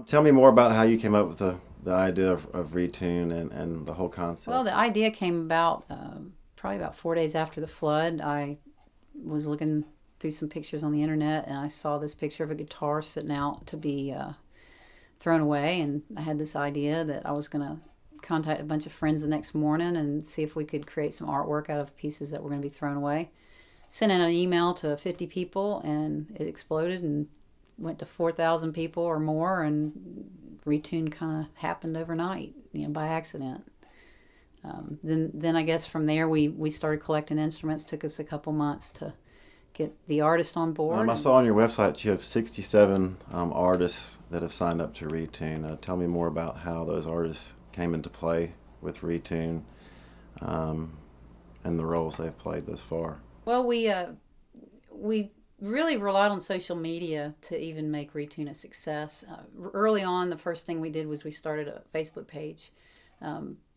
Tell me more about how you came up with the idea of ReTune and the whole Well, concept. the idea came about probably about 4 days after the flood. I was looking through some pictures on the internet, and I saw this picture of a guitar sitting out to be thrown away, and I had this idea that I was going to contact a bunch of friends the next morning and see if we could create some artwork out of pieces that were going to be thrown away. Sent in an email to 50 people, and it exploded and went to 4,000 people or more, and Retune kind of happened overnight, by accident. Then I guess from there we started collecting instruments. Took us a couple months to get the artist on board, I and saw on your website that you have 67 artists that have signed up to ReTune. Tell me more about how those artists came into play with ReTune um, and the roles they've played thus far. well, we really relied on social media to even make Retune a success. Early on, the first thing we did was we started a Facebook page.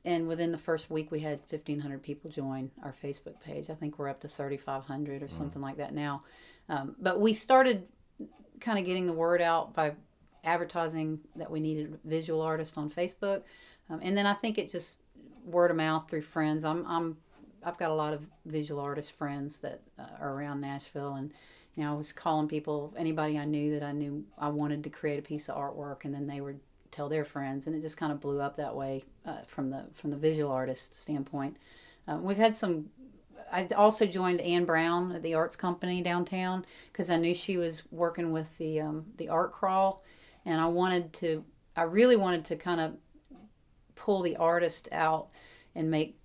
And within the first week, we had 1,500 people join our Facebook page. I think we're up to 3,500 or something like that now. But we started kind of getting the word out by advertising that we needed visual artists on Facebook. And then I think it just word of mouth through friends. I've got a lot of visual artist friends that are around Nashville, and I was calling people, anybody I knew that I knew I wanted to create a piece of artwork, and then they would tell their friends, and it just kind of blew up that way from the visual artist standpoint. We've had some. I also joined Ann Brown at the arts company downtown because I knew she was working with the art crawl, and I really wanted to kind of pull the artist out and make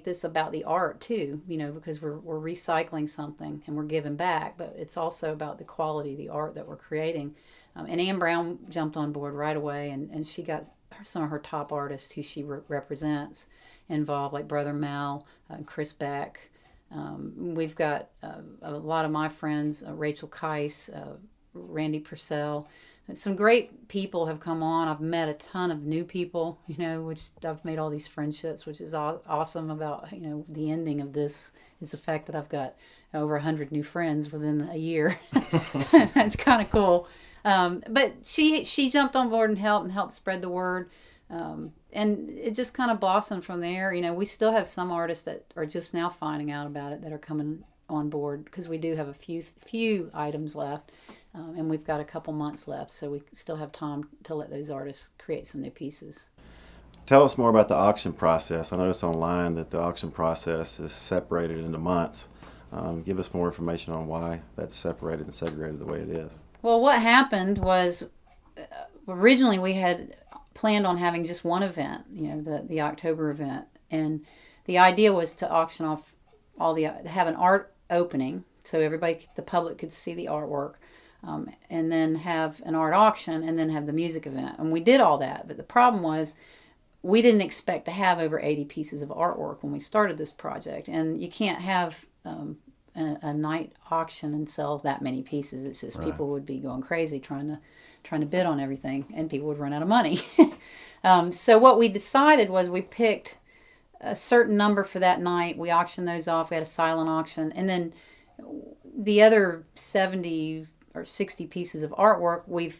this about the art too, because we're recycling something and we're giving back, but it's also about the quality of the art that we're creating. And Ann Brown jumped on board right away, and she got some of her top artists who she represents involved, like Brother Mel, Chris Beck. We've got a lot of my friends, Rachel Keiss, Randy Purcell. Some great people have come on. I've met a ton of new people, which I've made all these friendships, which is awesome about, the ending of this is the fact that I've got over 100 new friends within a year. That's kind of cool. But she jumped on board and helped spread the word. And it just kind of blossomed from there. We still have some artists that are just now finding out about it that are coming on board because we do have a few items left, and we've got a couple months left, so we still have time to let those artists create some new pieces. Tell us more about the auction process. I noticed online that the auction process is separated into months. Give us more information on why that's separated and segregated the way it is. Well, what happened was originally we had planned on having just one event, the October event, and the idea was to auction off have an art opening so the public could see the artwork, and then have an art auction, and then have the music event. And we did all that, but the problem was we didn't expect to have over 80 pieces of artwork when we started this project, and you can't have a night auction and sell that many pieces. It's just Right. people would be going crazy trying to bid on everything, and people would run out of money. So what we decided was we picked a certain number for that night. We auctioned those off. We had a silent auction, and then the other 70 or 60 pieces of artwork we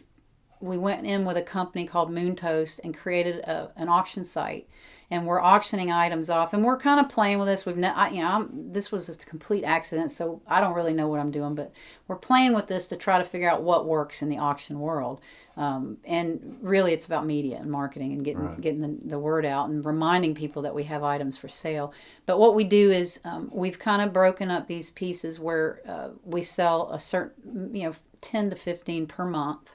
went in with a company called Moon Toast and created an auction site, and we're auctioning items off, and we're kind of playing with this. This was a complete accident, so I don't really know what I'm doing, but we're playing with this to try to figure out what works in the auction world. And really, it's about media and marketing and Right. getting the word out and reminding people that we have items for sale. But what we do is we've kind of broken up these pieces where we sell a certain, 10 to 15 per month,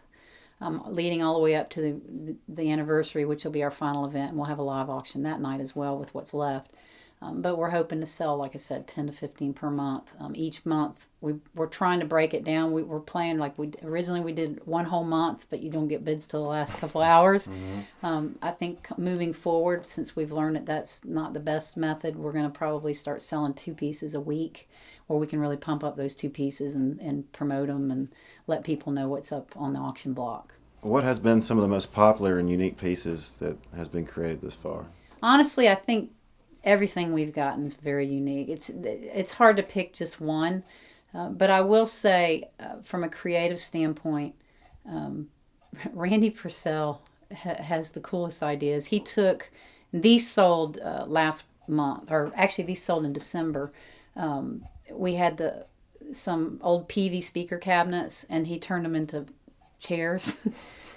leading all the way up to the anniversary, which will be our final event, and we'll have a live auction that night as well with what's left. But we're hoping to sell, like I said, 10 to 15 per month. Each month, we're trying to break it down. We're playing like originally we did one whole month, but you don't get bids till the last couple hours. I think moving forward, since we've learned that that's not the best method, we're going to probably start selling two pieces a week, where we can really pump up those two pieces and promote them and let people know what's up on the auction block. What has been some of the most popular and unique pieces that has been created this far? Honestly, I think everything we've gotten is very unique. It's hard to pick just one, but I will say, from a creative standpoint, Randy Purcell has the coolest ideas. He took these sold last month, or actually these sold in December. We had some old PV speaker cabinets, and he turned them into chairs.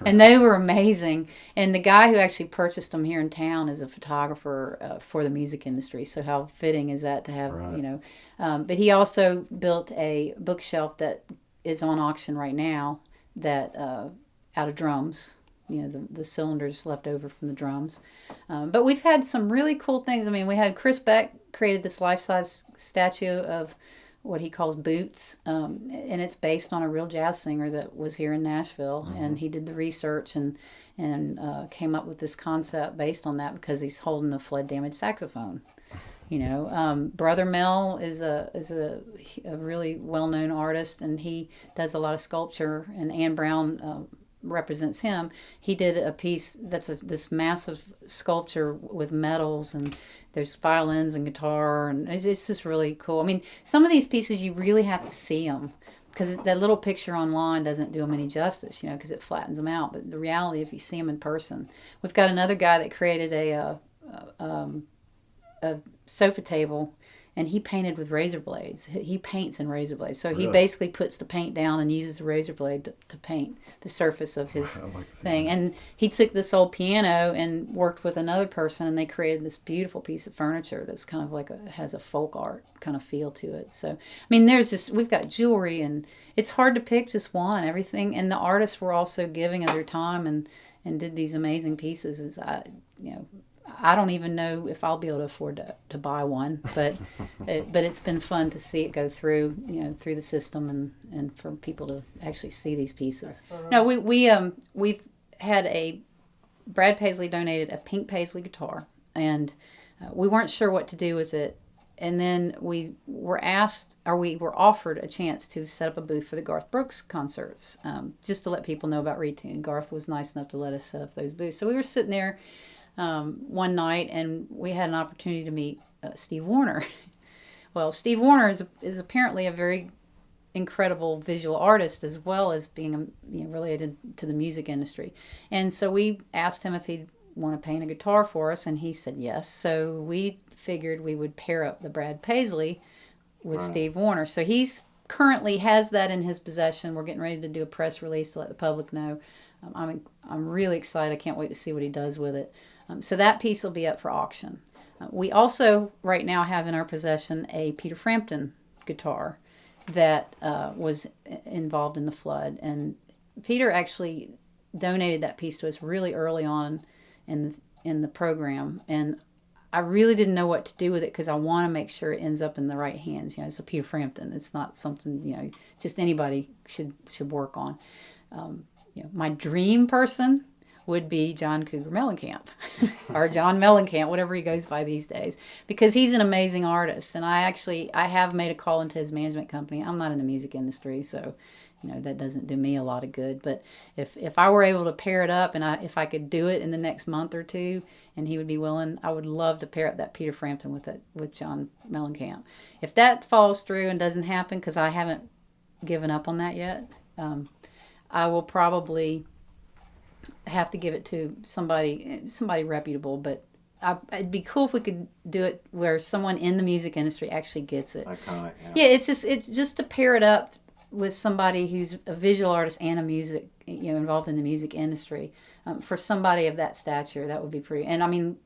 And they were amazing. And the guy who actually purchased them here in town is a photographer for the music industry. So how fitting is that to have, Right. But he also built a bookshelf that is on auction right now that out of drums. The cylinders left over from the drums. But we've had some really cool things. I mean, we had Chris Beck created this life-size statue of what he calls Boots, and it's based on a real jazz singer that was here in Nashville, and he did the research and came up with this concept based on that because he's holding a flood damaged saxophone. Brother Mel is a really well known artist, and he does a lot of sculpture, and Ann Brown represents him. He did a piece that's this massive sculpture with medals, and there's violins and guitar, and it's just really cool. I mean, some of these pieces you really have to see them because that little picture online doesn't do them any justice, because it flattens them out. But the reality, if you see them in person, we've got another guy that created a sofa table, and he painted with razor blades. He paints in razor blades. So he basically puts the paint down and uses the razor blade to paint the surface of his thing. And he took this old piano and worked with another person, and they created this beautiful piece of furniture that's kind of like has a folk art kind of feel to it. So, I mean, we've got jewelry, and it's hard to pick just one. Everything, and the artists were also giving of their time and did these amazing pieces. I don't even know if I'll be able to afford to buy one, but it's been fun to see it go through the system and for people to actually see these pieces. No, we've had Brad Paisley donated a pink Paisley guitar, and we weren't sure what to do with it, and then we were offered a chance to set up a booth for the Garth Brooks concerts, just to let people know about ReTune. Garth was nice enough to let us set up those booths, so we were sitting there one night, and we had an opportunity to meet Steve Warner. Well, Steve Warner is apparently a very incredible visual artist, as well as being related to the music industry. And so we asked him if he'd want to paint a guitar for us, and he said yes. So we figured we would pair up the Brad Paisley with Steve Warner. So he's currently has that in his possession. We're getting ready to do a press release to let the public know. I'm really excited. I can't wait to see what he does with it. So that piece will be up for auction. We also right now have in our possession a Peter Frampton guitar that was involved in the flood. And Peter actually donated that piece to us really early on in the program. And I really didn't know what to do with it because I want to make sure it ends up in the right hands. It's a Peter Frampton. It's not something, just anybody should work on. My dream person would be John Cougar Mellencamp or John Mellencamp, whatever he goes by these days, because he's an amazing artist. And I have made a call into his management company. I'm not in the music industry, so that doesn't do me a lot of good. But if I were able to pair it up, and if I could do it in the next month or two, and he would be willing, I would love to pair up that Peter Frampton with John Mellencamp. If that falls through and doesn't happen, because I haven't given up on that yet, I will probably have to give it to somebody reputable. But it'd be cool if we could do it where someone in the music industry actually gets it. Iconic. Yeah, it's just to pair it up with somebody who's a visual artist and a music, involved in the music industry. For somebody of that stature, that would be pretty. And I mean,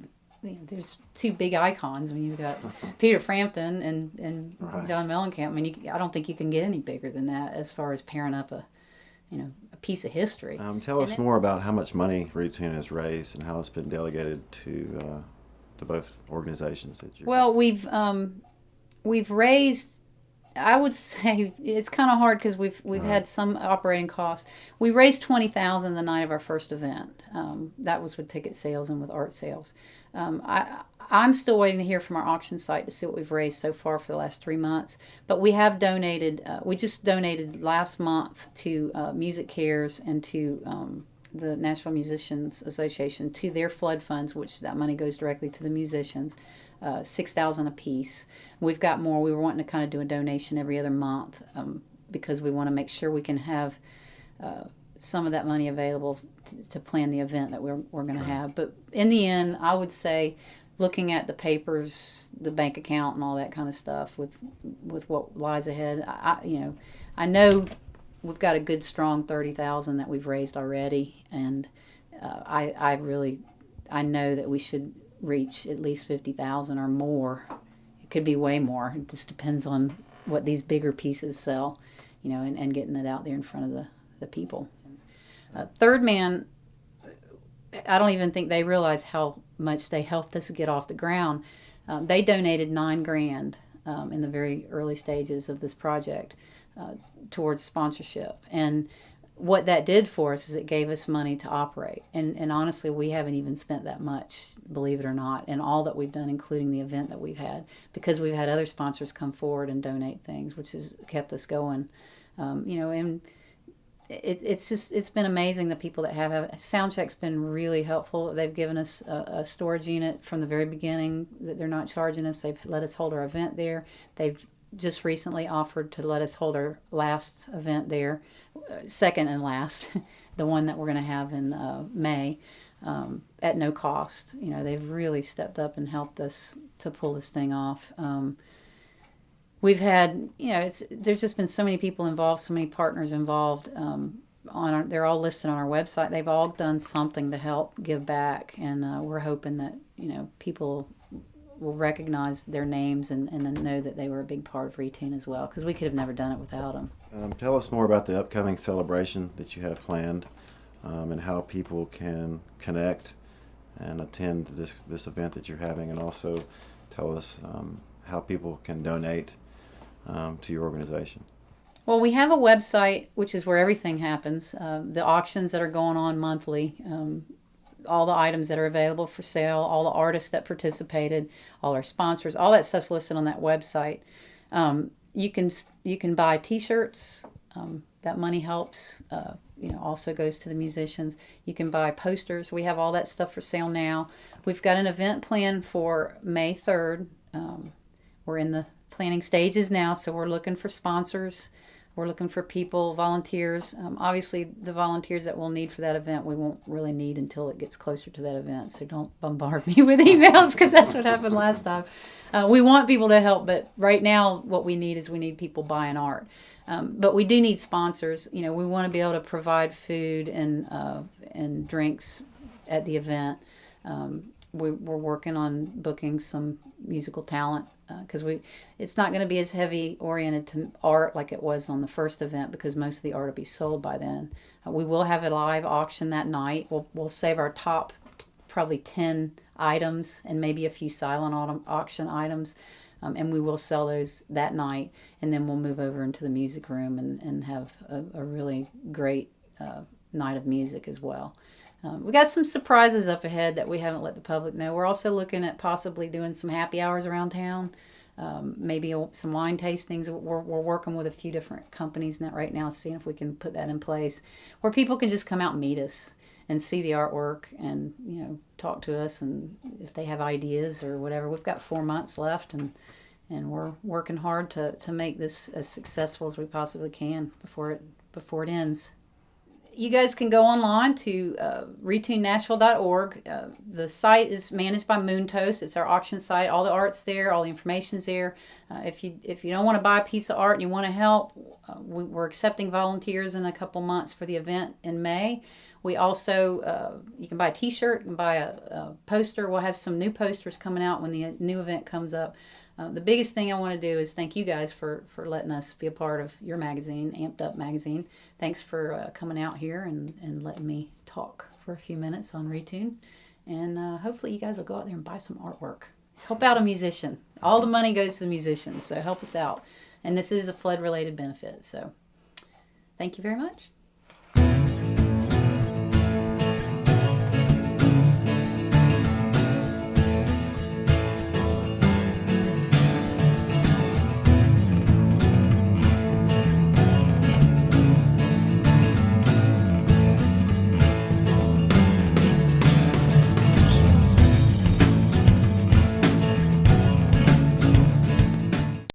there's two big icons. I mean, you've got Peter Frampton and John Mellencamp. I mean, I don't think you can get any bigger than that as far as pairing up a piece of history. Tell us more about how much money ReTune has raised and how it's been delegated to both organizations that you're. Well, we've raised. I would say it's kind of hard because we've had some operating costs. We raised $20,000 the night of our first event. That was with ticket sales and with art sales. I'm still waiting to hear from our auction site to see what we've raised so far for the last 3 months. But we have donated. We just donated last month to Music Cares and to the Nashville Musicians Association, to their flood funds, which that money goes directly to the musicians. $6,000 a piece. We've got more. We were wanting to kind of do a donation every other month because we want to make sure we can have some of that money available to plan the event that we're going to have. But in the end, I would say, looking at the papers, the bank account, and all that kind of stuff, with what lies ahead, I know we've got a good strong 30,000 that we've raised already, and I know that we should reach at least 50,000 or more. It could be way more. It just depends on what these bigger pieces sell, and getting it out there in front of the people. Third Man, I don't even think they realize how much they helped us get off the ground. They donated $9,000 in the very early stages of this project towards sponsorship. And what that did for us is it gave us money to operate. And honestly, we haven't even spent that much, believe it or not, in all that we've done, including the event that we've had, because we've had other sponsors come forward and donate things, which has kept us going. And it's been amazing, the people that have Soundcheck's been really helpful. They've given us a storage unit from the very beginning that they're not charging us. They've let us hold our event there. They've just recently offered to let us hold our last event there, second and last, the one that we're going to have in May, at no cost. They've really stepped up and helped us to pull this thing off. We've had, there's just been so many people involved, so many partners involved. They're all listed on our website. They've all done something to help give back, and we're hoping that people will recognize their names and then know that they were a big part of ReTune as well, because we could have never done it without them. Tell us more about the upcoming celebration that you have planned, and how people can connect and attend this event that you're having, and also tell us how people can donate to your organization. Well, we have a website, which is where everything happens. The auctions that are going on monthly, all the items that are available for sale, all the artists that participated, all our sponsors, all that stuff's listed on that website. You can buy T-shirts. That money helps. Also goes to the musicians. You can buy posters. We have all that stuff for sale now. We've got an event planned for May 3rd. We're in the planning stages now, so we're looking for sponsors. We're looking for people, volunteers. Obviously, the volunteers that we'll need for that event, we won't really need until it gets closer to that event. So don't bombard me with emails, because that's what happened last time. We want people to help, but right now what we need people buying art. But we do need sponsors. We want to be able to provide food and drinks at the event. We're working on booking some musical talent, because it's not going to be as heavy oriented to art like it was on the first event, because most of the art will be sold by then. We will have a live auction that night. We'll save our top probably 10 items and maybe a few silent auction items, and we will sell those that night, and then we'll move over into the music room and have a really great night of music as well. We got some surprises up ahead that we haven't let the public know. We're also looking at possibly doing some happy hours around town, maybe some wine tastings. We're working with a few different companies right now, seeing if we can put that in place, where people can just come out and meet us and see the artwork and talk to us, and if they have ideas or whatever. We've got 4 months left, and we're working hard to make this as successful as we possibly can before it ends. You guys can go online to ReTuneNashville.org. The site is managed by Moontoast. It's our auction site. All the art's there. All the information's there. If you don't want to buy a piece of art and you want to help, we're accepting volunteers in a couple months for the event in May. We also, you can buy a T-shirt, you can buy a poster. We'll have some new posters coming out when the new event comes up. The biggest thing I want to do is thank you guys for letting us be a part of your magazine, Amped Up Magazine. Thanks for coming out here and letting me talk for a few minutes on ReTune. And hopefully you guys will go out there and buy some artwork. Help out a musician. All the money goes to the musicians, so help us out. And this is a flood-related benefit, so thank you very much.